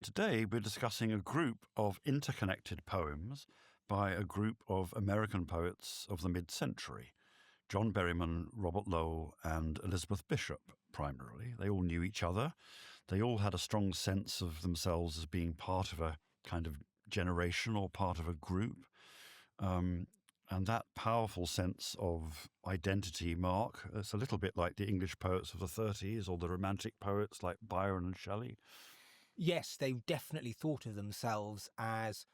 Today we're discussing a group of interconnected poems by a group of American poets of the mid-century. John Berryman, Robert Lowell, and Elizabeth Bishop, primarily. They all knew each other. They all had a strong sense of themselves as being part of a kind of generation or part of a group. And that powerful sense of identity, Mark, it's a little bit like the English poets of the 30s or the Romantic poets like Byron and Shelley. Yes, they definitely thought of themselves as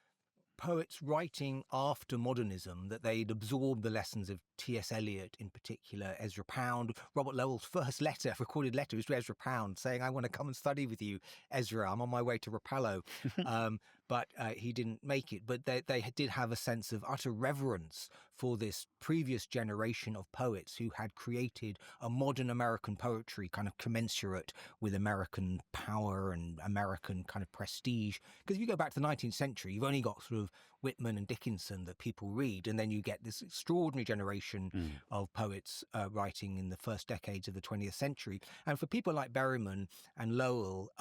poets writing after modernism, that they'd absorbed the lessons of T.S. Eliot, in particular, Ezra Pound. Robert Lowell's first recorded letter, was to Ezra Pound saying, "I want to come and study with you, Ezra. I'm on my way to Rapallo." But he didn't make it. But they did have a sense of utter reverence for this previous generation of poets who had created a modern American poetry kind of commensurate with American power and American kind of prestige. Because if you go back to the 19th century, you've only got sort of Whitman and Dickinson that people read, and then you get this extraordinary generation of poets writing in the first decades of the 20th century. And for people like Berryman and Lowell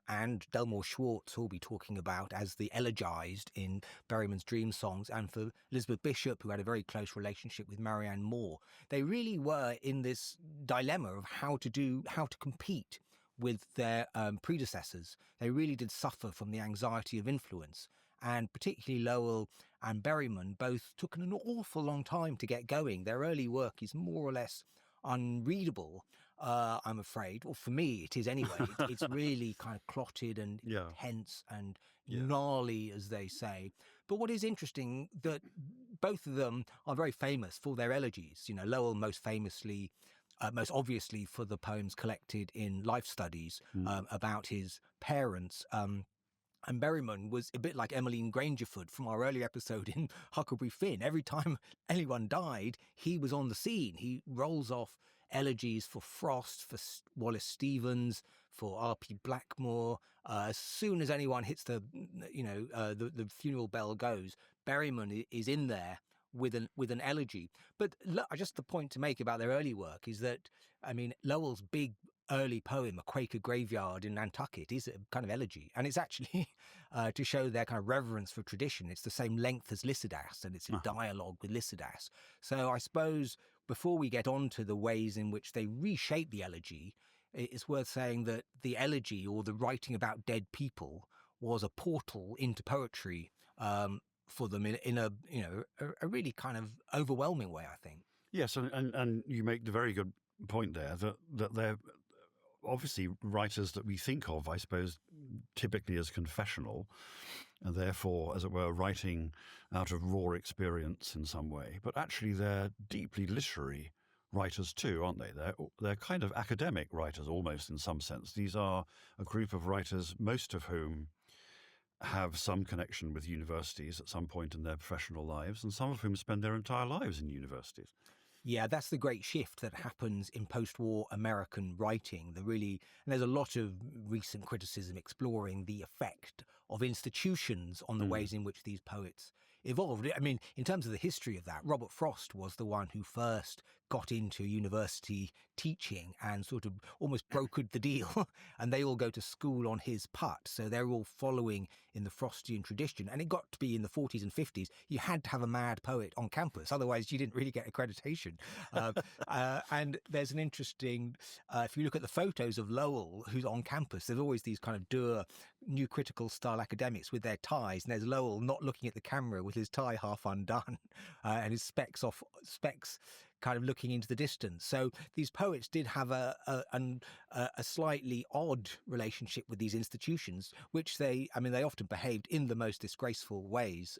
and Delmore Schwartz, who we'll be talking about as the elegized in Berryman's Dream Songs, and for Elizabeth Bishop, who had a very close relationship with Marianne Moore, they really were in this dilemma of how to compete with their predecessors. They really did suffer from the anxiety of influence. And particularly Lowell and Berryman both took an awful long time to get going. Their early work is more or less unreadable, I'm afraid. Well, for me, it is anyway. It's really kind of clotted and tense and gnarly, as they say. But what is interesting, that both of them are very famous for their elegies. You know, Lowell most obviously for the poems collected in Life Studies about his parents. And Berryman was a bit like Emmeline Grangerford from our earlier episode in Huckleberry Finn. Every time anyone died, he was on the scene. He rolls off elegies for Frost, for Wallace Stevens, for R.P. Blackmore. As soon as anyone hits the funeral bell goes, Berryman is in there with an elegy. But just the point to make about their early work is that, I mean, Lowell's big early poem, A Quaker Graveyard in Nantucket, is a kind of elegy. And it's actually to show their kind of reverence for tradition. It's the same length as Lycidas, and it's a dialogue with Lycidas. So I suppose before we get on to the ways in which they reshape the elegy, it's worth saying that the elegy, or the writing about dead people, was a portal into poetry for them in a really kind of overwhelming way, I think. Yes, and you make the very good point there that they're obviously writers that we think of, I suppose, typically as confessional, and therefore, as it were, writing out of raw experience in some way. But actually, they're deeply literary writers too, aren't they? They're kind of academic writers, almost in some sense. These are a group of writers, most of whom have some connection with universities at some point in their professional lives, and some of whom spend their entire lives in universities. Yeah, that's the great shift that happens in post-war American writing. And there's a lot of recent criticism exploring the effect of institutions on the ways in which these poets evolved. I mean, in terms of the history of that, Robert Frost was the one who first got into university teaching and sort of almost brokered the deal. And they all go to school on his putt. So they're all following in the Frostian tradition. And it got to be in the 40s and 50s, you had to have a mad poet on campus. Otherwise, you didn't really get accreditation. And there's an interesting, if you look at the photos of Lowell, who's on campus, there's always these kind of new critical style academics with their ties. And there's Lowell not looking at the camera with his tie half undone and his specs kind of looking into the distance. So these poets did have a slightly odd relationship with these institutions, which they often behaved in the most disgraceful ways.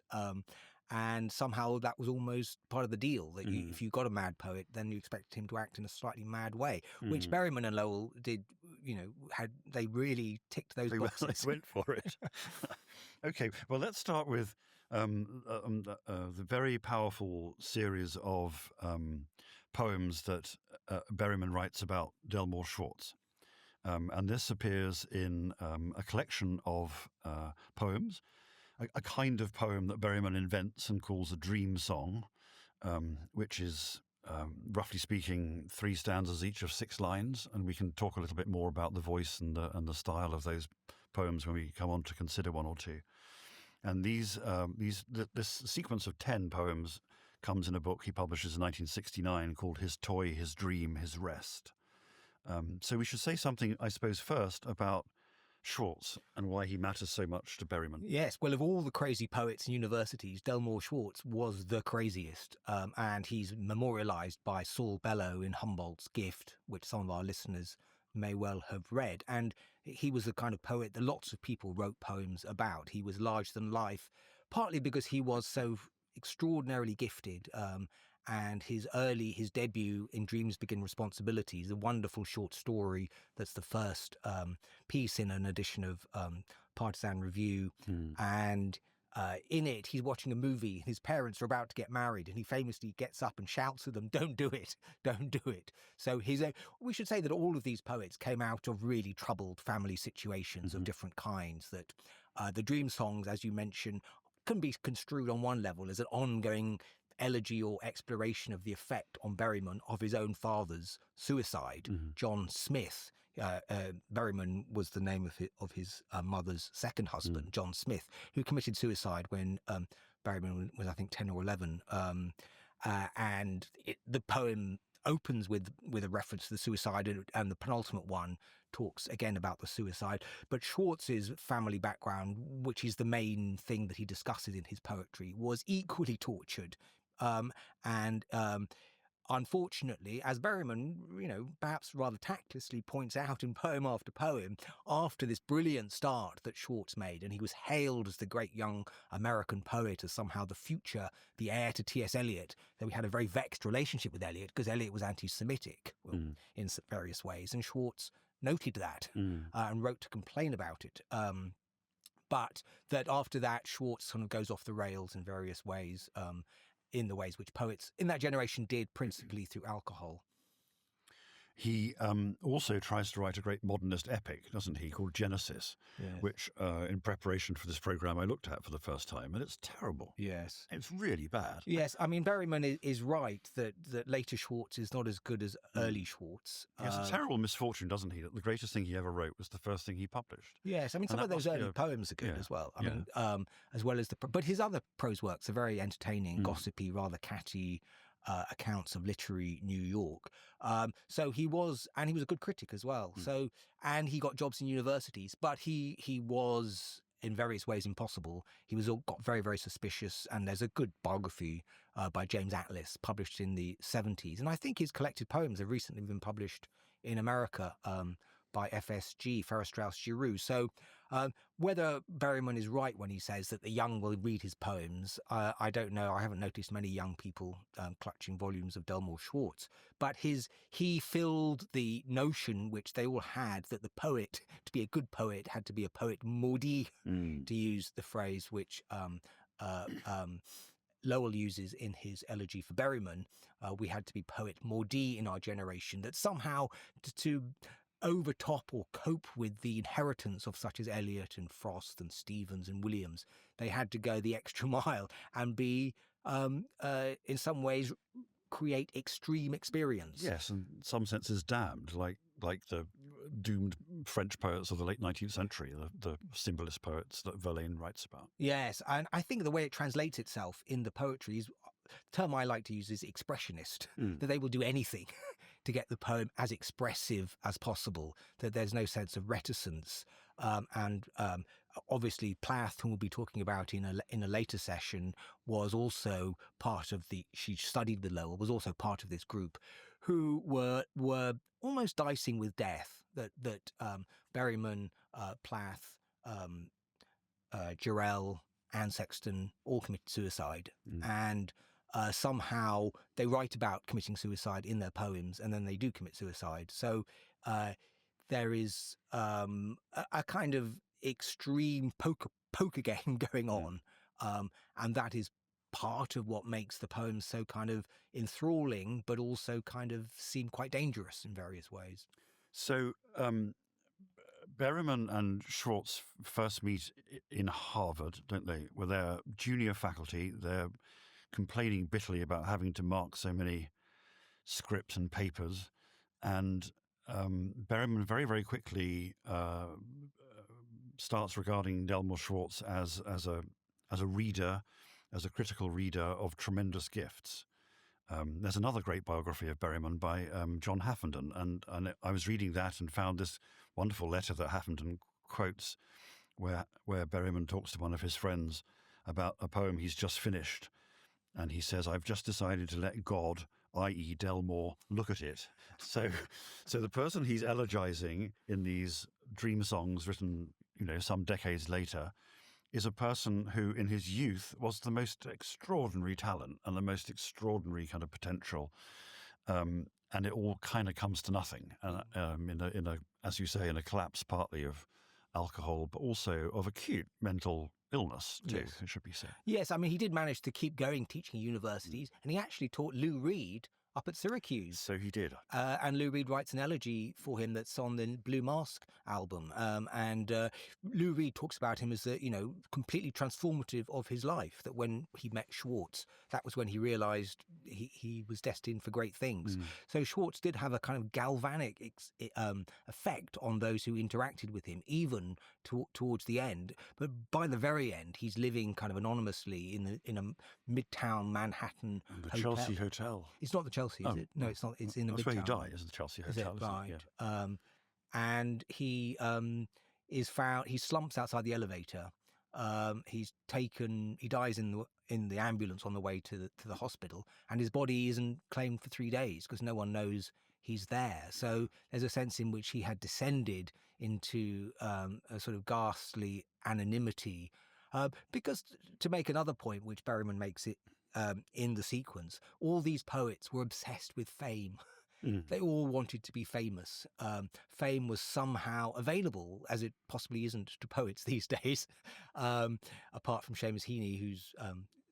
And somehow that was almost part of the deal, that if you got a mad poet, then you expected him to act in a slightly mad way, which Berryman and Lowell did, they really ticked those boxes. They went for it. Okay, well, let's start with the very powerful series of poems that Berryman writes about Delmore Schwartz. And this appears in a collection of poems, a kind of poem that Berryman invents and calls a dream song, which is, roughly speaking, 3 stanzas each of 6 lines. And we can talk a little bit more about the voice and the style of those poems when we come on to consider one or two. And this sequence of 10 poems comes in a book he publishes in 1969 called His Toy, His Dream, His Rest. So we should say something, I suppose, first about Schwartz and why he matters so much to Berryman. Yes, well, of all the crazy poets in universities, Delmore Schwartz was the craziest, and he's memorialized by Saul Bellow in Humboldt's Gift, which some of our listeners may well have read. And he was the kind of poet that lots of people wrote poems about. He was larger than life, partly because he was so extraordinarily gifted, and his debut in Dreams Begin Responsibilities, a wonderful short story that's the first piece in an edition of Partisan Review. And in it, he's watching a movie. His parents are about to get married, and he famously gets up and shouts at them, "Don't do it, don't do it." So we should say that all of these poets came out of really troubled family situations of different kinds, that the dream songs, as you mentioned, can be construed on one level as an ongoing elegy or exploration of the effect on Berryman of his own father's suicide. John Smith, Berryman was the name of his mother's second husband, John Smith, who committed suicide when Berryman was, I think, 10 or 11. And the poem opens with a reference to the suicide, and the penultimate one talks again about the suicide. But Schwartz's family background, which is the main thing that he discusses in his poetry, was equally tortured. Unfortunately, as Berryman, perhaps rather tactlessly points out in poem after poem, after this brilliant start that Schwartz made, and he was hailed as the great young American poet, as somehow the future, the heir to T.S. Eliot, that we had a very vexed relationship with Eliot because Eliot was anti-Semitic in various ways, and Schwartz noted that and wrote to complain about it. But that after that, Schwartz kind of goes off the rails in various ways, in the ways which poets in that generation did, principally through alcohol. He also tries to write a great modernist epic, doesn't he, called Genesis, which in preparation for this program I looked at for the first time, and it's terrible. Yes. It's really bad. Yes, I mean, Berryman is right that later Schwartz is not as good as early Schwartz. He has a terrible misfortune, doesn't he, that the greatest thing he ever wrote was the first thing he published. Yes, I mean, some of those early poems are good as well. I mean, as well as but his other prose works are very entertaining, gossipy, rather catty accounts of literary New York. So he was a good critic as well. So, and he got jobs in universities, but he was in various ways impossible. He got very, very suspicious, and there's a good biography by James Atlas published in the 70s. And I think his collected poems have recently been published in America by FSG, Ferris Strauss Giroux. So whether Berryman is right when he says that the young will read his poems, I don't know. I haven't noticed many young people clutching volumes of Delmore Schwartz. But he filled the notion which they all had, that the poet, to be a good poet, had to be a poet maudit, to use the phrase which Lowell uses in his elegy for Berryman. We had to be poet maudit in our generation, that somehow to overtop or cope with the inheritance of such as Eliot and Frost and Stevens and Williams, they had to go the extra mile and be, in some ways, create extreme experience. Yes, in some senses damned, like the doomed French poets of the late 19th century, the symbolist poets that Verlaine writes about. Yes, and I think the way it translates itself in the poetry is, the term I like to use is expressionist, that they will do anything to get the poem as expressive as possible, that there's no sense of reticence. And obviously Plath, whom we'll be talking about in a later session, was also part of she studied with Lowell, was also part of this group, who were almost dicing with death, that Berryman, Plath, Jarrell, and Sexton all committed suicide. And somehow they write about committing suicide in their poems, and then they do commit suicide. So there is a kind of extreme poker game going on, and that is part of what makes the poems so kind of enthralling, but also kind of seem quite dangerous in various ways. So Berryman and Schwartz first meet in Harvard, don't they? Where they're junior faculty. They're complaining bitterly about having to mark so many scripts and papers. And Berryman very, very quickly starts regarding Delmore Schwartz as a reader, as a critical reader of tremendous gifts. There's another great biography of Berryman by John Haffenden, and I was reading that and found this wonderful letter that Haffenden quotes, where Berryman talks to one of his friends about a poem he's just finished, and he says, "I've just decided to let God, i.e. Delmore, look at it." So the person he's elegizing in these dream songs written, some decades later, is a person who in his youth was the most extraordinary talent and the most extraordinary kind of potential. And it all kind of comes to nothing. In a, as you say, in a collapse partly of alcohol, but also of acute mental illness too, Yes. it should be said. Yes, I mean, he did manage to keep going teaching at universities, and he actually taught Lou Reed up at Syracuse. So he did. And Lou Reed writes an elegy for him that's on the Blue Mask album. And Lou Reed talks about him as, completely transformative of his life, that when he met Schwartz, that was when he realized he was destined for great things. So Schwartz did have a kind of galvanic effect on those who interacted with him, even towards the end. But by the very end, he's living kind of anonymously in a midtown Manhattan The hotel. Chelsea Hotel. It's not the Chelsea, is it? No, it's not. It's in the That's midtown. where he died, is the Chelsea Is it? Hotel, isn't Right. it? Yeah. And he is found. He slumps outside the elevator. He's taken. He dies in the ambulance on the way to the hospital, and his body isn't claimed for 3 days because no one knows he's there. So there's a sense in which he had descended into a sort of ghastly anonymity. Because to make another point, which Berryman makes it in the sequence, all these poets were obsessed with fame. They all wanted to be famous. Fame was somehow available, as it possibly isn't to poets these days, apart from Seamus Heaney, who's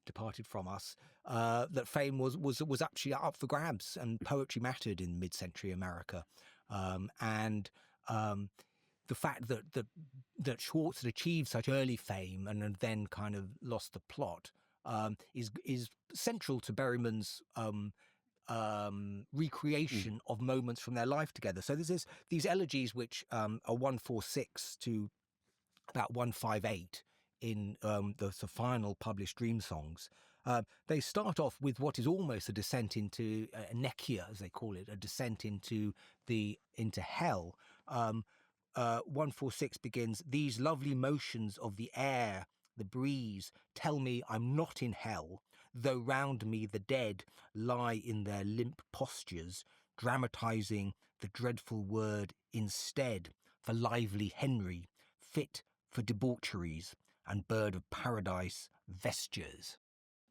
departed from us. That fame was actually up for grabs, and poetry mattered in mid-century America. And the fact that Schwartz had achieved such early fame and had then kind of lost the plot is central to Berryman's recreation of moments from their life together. So there's these elegies which are 146 to about 158 in the final published Dream Songs. They start off with what is almost a descent into a nekia, as they call it, a descent into hell. 146 begins, "These lovely motions of the air, the breeze, tell me I'm not in hell, though round me the dead lie in their limp postures, dramatizing the dreadful word instead for lively Henry, fit for debaucheries, and bird of paradise vestures."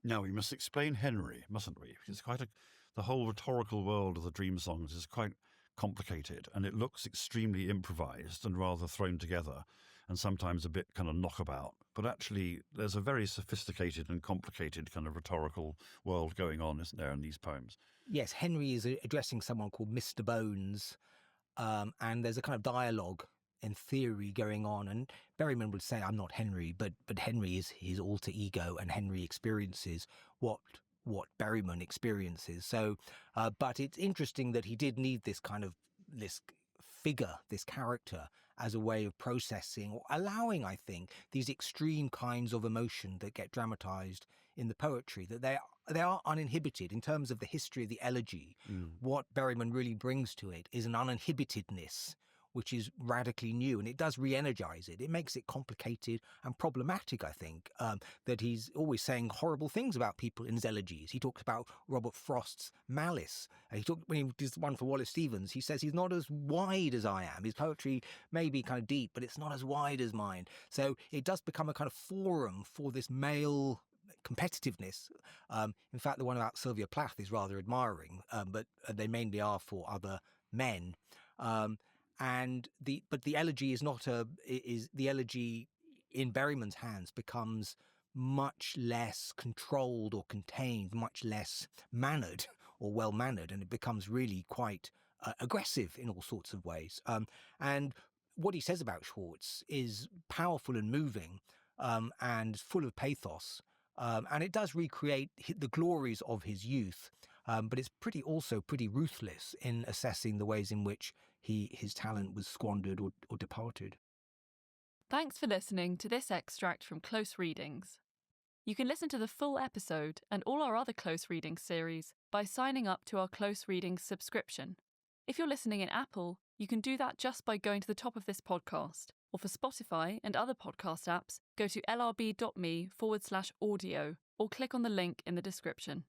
Now, we must explain Henry, mustn't we? Because the whole rhetorical world of the Dream Songs is quite complicated, and it looks extremely improvised and rather thrown together, and sometimes a bit kind of knockabout. But actually, there's a very sophisticated and complicated kind of rhetorical world going on, isn't there, in these poems? Yes, Henry is addressing someone called Mr. Bones, and there's a kind of dialogue and theory going on. And Berryman would say, "I'm not Henry," but Henry is his alter ego, and Henry experiences what Berryman experiences. So, but it's interesting that he did need this figure, this character, as a way of processing or allowing, I think, these extreme kinds of emotion that get dramatized in the poetry, that they are uninhibited in terms of the history of the elegy. What Berryman really brings to it is an uninhibitedness, which is radically new, and it does re-energize it. It makes it complicated and problematic, I think, that he's always saying horrible things about people in his elegies. He talks about Robert Frost's malice. When he did one for Wallace Stevens, he says he's not as wide as I am. His poetry may be kind of deep, but it's not as wide as mine. So it does become a kind of forum for this male competitiveness. In fact, the one about Sylvia Plath is rather admiring, but they mainly are for other men. But the elegy is not the elegy in Berryman's hands becomes much less controlled or contained, much less mannered or well mannered, and it becomes really quite aggressive in all sorts of ways. And what he says about Schwartz is powerful and moving, and full of pathos, and it does recreate the glories of his youth. But it's also pretty ruthless in assessing the ways in which his talent was squandered or departed. Thanks for listening to this extract from Close Readings. You can listen to the full episode and all our other Close Readings series by signing up to our Close Readings subscription. If you're listening in Apple, you can do that just by going to the top of this podcast, or for Spotify and other podcast apps, go to lrb.me/audio or click on the link in the description.